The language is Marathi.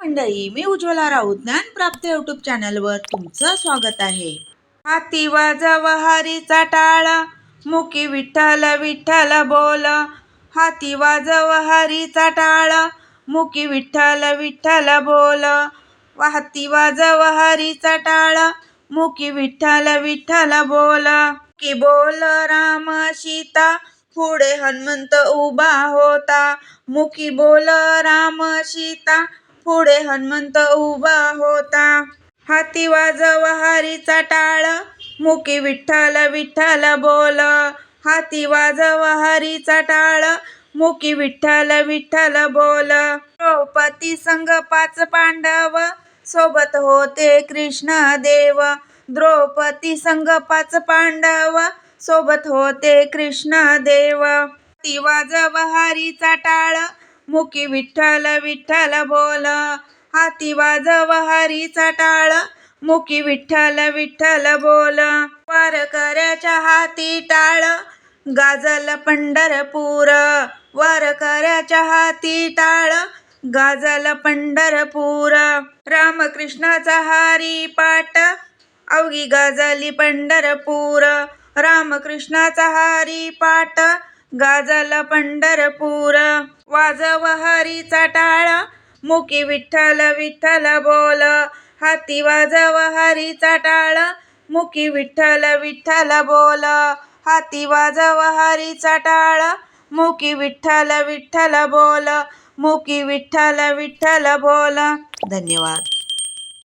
मंडळी, मी उज्ज्वला राऊत ज्ञानप्राप्ती यूट्यूब चॅनलवर तुमचं स्वागत आहे. हाती वाजव हरीचा टाळ, मुखी विठ्ठल विठ्ठल बोल. हाती वाजव हरीचा टाळ, मुखी विठ्ठल विठ्ठल बोल. हाती वाजव हरीचा टाळ, मुखी विठ्ठल विठ्ठल बोल. की बोल राम सीता, पुढे हनुमंत उभा होता. मुखी बोल राम सीता, पुढे हनुमंत उभा होता. हाती वाजव हरीचा टाळ, मुखी विठ्ठल विठ्ठल बोल. हाती वाजव हरीचा टाळ, मुखी विठ्ठल विठ्ठल बोल. द्रौपदी संग 5 पांडव, सोबत होते कृष्ण देव. द्रौपदी संग 5 पांडव, सोबत होते कृष्ण देव. हाती वाजव हरीचा टाळ, मुखी विठ्ठल विठ्ठल बोल. हाती वाजव हरीचा टाळ, मुखी विठ्ठल विठ्ठल बोल. वारकऱ्याच्या हाती टाळ, गाजल पंढरपूर. वारकऱ्याच्या हाती टाळ, गाजल पंढरपूर. रामकृष्णाचा हरी पाठ, अवघी गाजली पंढरपूर. रामकृष्णाचा हरी पाठ, गाजल पंढरपूर. वाजव हरीचा टाळ, मुखी विठ्ठल विठ्ठल बोल. हाती वाजव हरीचा टाळ, मुखी विठ्ठल विठ्ठल बोल. हाती वाजव हरीचा टाळ, मुखी विठ्ठल विठ्ठल बोल. मुखी विठ्ठल विठ्ठल बोल. धन्यवाद.